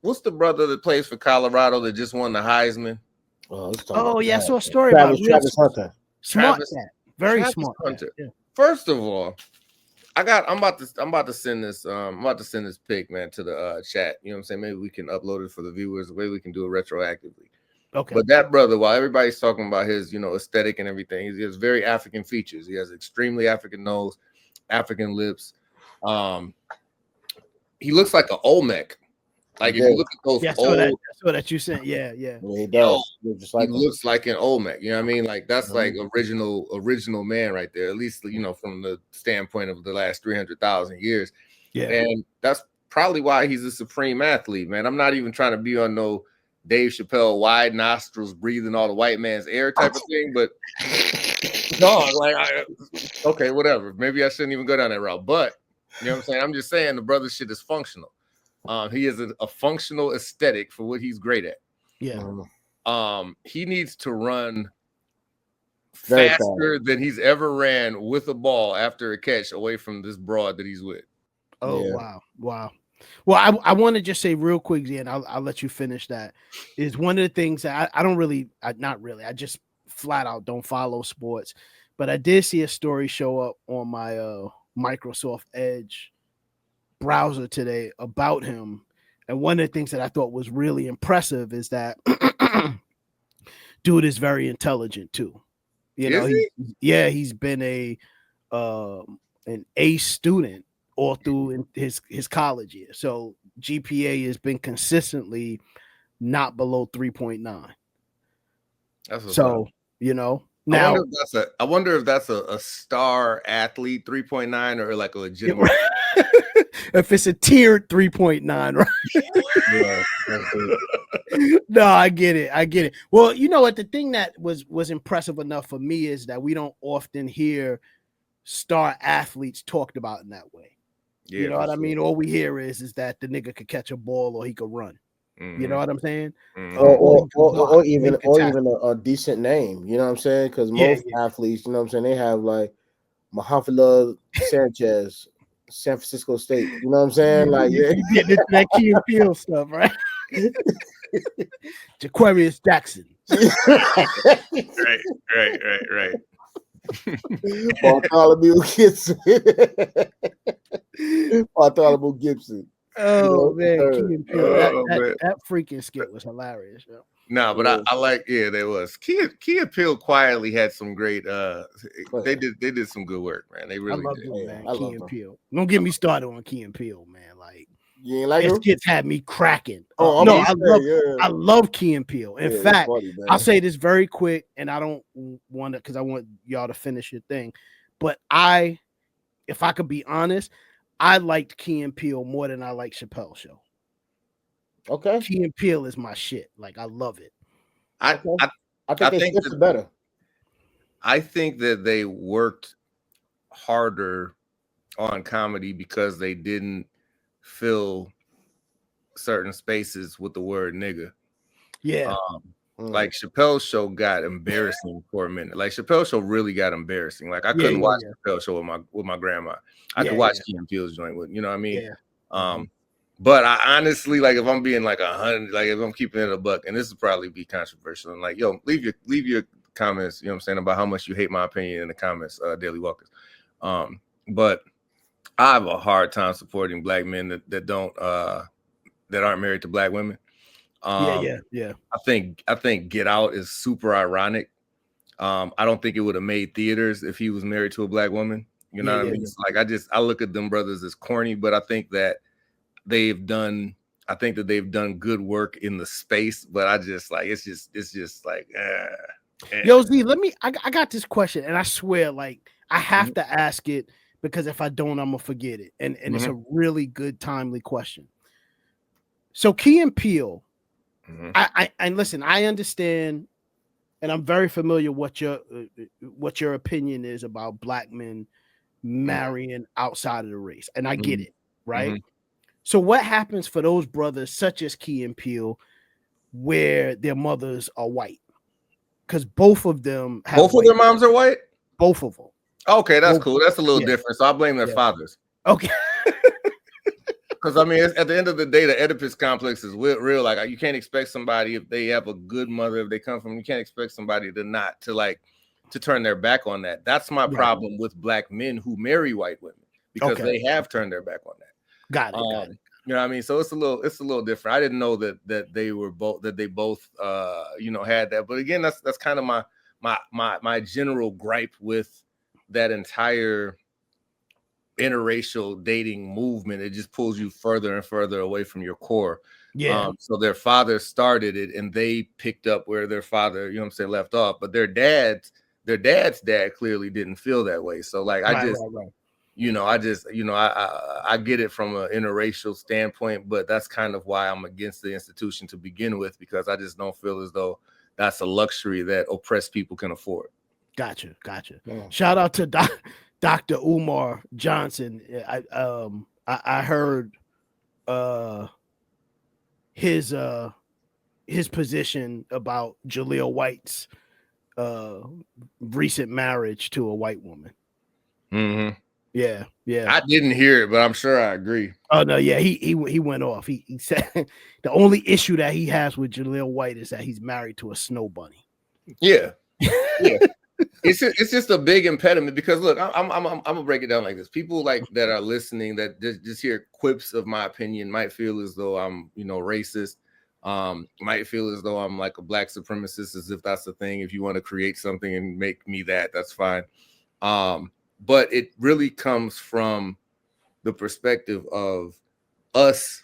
what's the brother that plays for Colorado that just won the Heisman? Oh yeah, I saw a story about Travis Hunter. Smart cat. Very Travis smart Hunter. Yeah. First of all, I'm about to send this pic, man, to the chat. You know what I'm saying? Maybe we can upload it for the viewers. Maybe we can do it retroactively. Okay. But that brother, while everybody's talking about his, aesthetic and everything, he has very African features. He has extremely African nose, African lips. He looks like an Olmec. Like if you look at those old, I saw that you sent. Yeah. He does. He looks like an Olmec. You know what I mean? Like that's like original man right there. At least from the standpoint of the last 300,000 years. Yeah, and that's probably why he's a supreme athlete, man. I'm not even trying to be on no Dave Chappelle wide nostrils breathing all the white man's air type of thing, but no, okay, whatever. Maybe I shouldn't even go down that route, but you know what I'm saying? I'm just saying the brother shit is functional. He is a functional aesthetic for what he's great at. Yeah. He needs to run faster than he's ever ran with a ball after a catch away from this broad that he's with. Oh, yeah. Wow. Well, I want to just say real quick, and I'll let you finish that, is one of the things that I just flat out don't follow sports, but I did see a story show up on my Microsoft Edge browser today about him. And one of the things that I thought was really impressive is that dude is very intelligent too. He's been an A student all through in his college year. So GPA has been consistently not below 3.9. So, now I wonder if that's a star athlete 3.9 or like a legitimate. If it's a tiered 3.9, right? Yeah, no, I get it. Well, what the thing that was impressive enough for me is that we don't often hear star athletes talked about in that way. Yeah, you know what I mean? All we hear is that the nigga could catch a ball or he could run. Mm-hmm. You know what I'm saying? Mm-hmm. Or even a decent name. You know what I'm saying? Because most athletes, you know what I'm saying, they have like Muhammad Sanchez, San Francisco State. You know what I'm saying? Like, you get into that Key and Peele stuff, right? Jaquarius Jackson. Right. Bartholomew Gibson. Oh man, Key and Peele. That freaking skit was hilarious. Yo. No, but I like, there was Key and Peele quietly had some great. They did some good work, man. They really did. Man. Key and Peele. Don't get me started on Key and Peele, man. Like, you ain't like his skits had me cracking. I love Key and Peele. In fact, funny, I'll say this very quick, and I don't want to, because I want y'all to finish your thing. But if I could be honest, I liked Key and Peele more than I like Chappelle's show. Okay. Key and Peele is my shit. Like, I love it. I think it's better. I think that they worked harder on comedy because they didn't fill certain spaces with the word nigga. Yeah. Like Chappelle's show got embarrassing for a minute. Like Chappelle's show really got embarrassing. Like I couldn't watch Chappelle's show with my grandma. I could watch Key and Peele's joint with, you know what I mean? Yeah. But I honestly, like, if I'm being like 100, like if I'm keeping it a buck, and this will probably be controversial, and like, yo, leave your comments, you know what I'm saying, about how much you hate my opinion in the comments, Daily Walkers. But I have a hard time supporting black men that aren't married to black women. Yeah. I think Get Out is super ironic. I don't think it would have made theaters if he was married to a black woman. You know what I mean? It's like I look at them brothers as corny, but I think that they've done good work in the space. But I just like it's just like Yo, Z, I got this question, and I swear, like, I have to ask it, because if I don't, I'm gonna forget it. And it's a really good, timely question. So Key and Peele, I listen, I understand, and I'm very familiar what your opinion is about black men marrying outside of the race, and I get it, right? So what happens for those brothers such as Key and Peele where their mothers are white? Because both of them have both of their moms are white? Both of them. Okay, that's cool. That's a little different. So I blame their fathers. Okay. Because I mean, at the end of the day, the Oedipus complex is real. Like, you can't expect somebody, if they have a good mother, if they come from, you can't expect somebody to turn their back on that. That's my problem with black men who marry white women, because they have turned their back on that. Got it. You know what I mean? So it's a little different. I didn't know that they both had that. But again, that's kind of my general gripe with that entire interracial dating movement. It just pulls you further and further away from your core. Yeah. So their father started it, and they picked up where their father, left off. But their dad's dad clearly didn't feel that way. So like, I get it from an interracial standpoint, but that's kind of why I'm against the institution to begin with, because I just don't feel as though that's a luxury that oppressed people can afford. Gotcha. Yeah. Shout out to Dr. Umar Johnson. I heard his position about Jaleel White's recent marriage to a white woman. Mm-hmm. Yeah. I didn't hear it, but I'm sure I agree. Oh no, yeah, he went off. He said the only issue that he has with Jaleel White is that he's married to a snow bunny. Yeah. It's just a big impediment, because look, I'm gonna break it down like this. People like that are listening that just hear quips of my opinion might feel as though I'm racist. Might feel as though I'm like a black supremacist, as if that's the thing. If you want to create something and make me that's fine. But it really comes from the perspective of us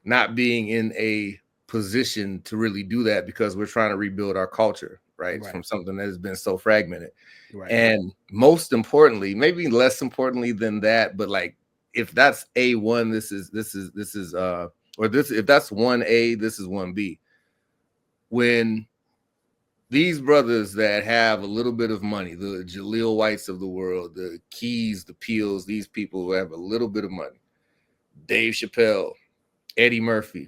not being in a position to really do that, because we're trying to rebuild our culture, right? From something that has been so fragmented. Right. And most importantly, maybe less importantly than that, but like, if that's A1, if that's 1A, this is 1B. When these brothers that have a little bit of money, the Jaleel Whites of the world, the Keys, the Peels, these people who have a little bit of money, Dave Chappelle, Eddie Murphy,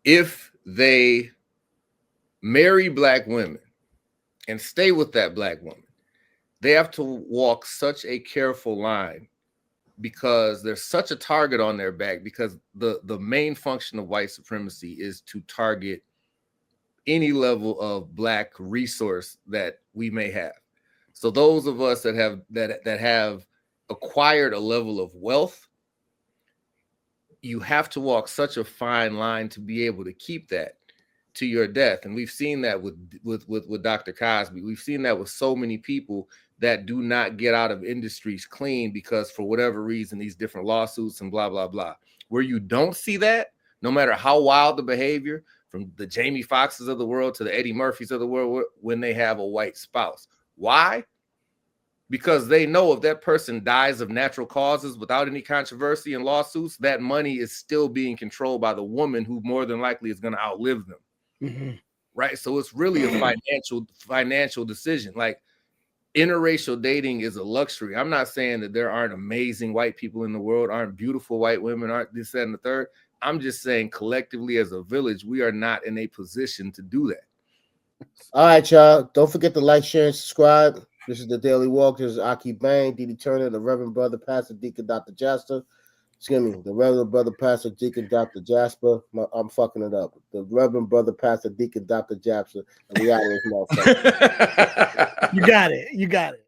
if they marry black women and stay with that black woman, they have to walk such a careful line, because there's such a target on their back, because the main function of white supremacy is to target any level of black resource that we may have. So those of us that have acquired a level of wealth, you have to walk such a fine line to be able to keep that to your death. And we've seen that with Dr. Cosby. We've seen that with so many people that do not get out of industries clean, because for whatever reason, these different lawsuits and blah, blah, blah. Where you don't see that, no matter how wild the behavior, from the Jamie Foxxes of the world to the Eddie Murphys of the world, when they have a white spouse. Why? Because they know if that person dies of natural causes without any controversy and lawsuits, that money is still being controlled by the woman, who more than likely is going to outlive them. Mm-hmm. Right? So it's really a financial decision. Like, interracial dating is a luxury. I'm not saying that there aren't amazing white people in the world, aren't beautiful white women, aren't this, that, and the third. I'm just saying, collectively as a village, we are not in a position to do that. All right, y'all. Don't forget to like, share, and subscribe. This is the Daily Walk. This is Aki Bain, Didi Turner, the Reverend Brother Pastor Deacon Dr. Jasper. Excuse me, the Reverend Brother Pastor Deacon Dr. Jasper. I'm fucking it up. The Reverend Brother Pastor Deacon Dr. Jasper. And we out of this motherfucker. You got it.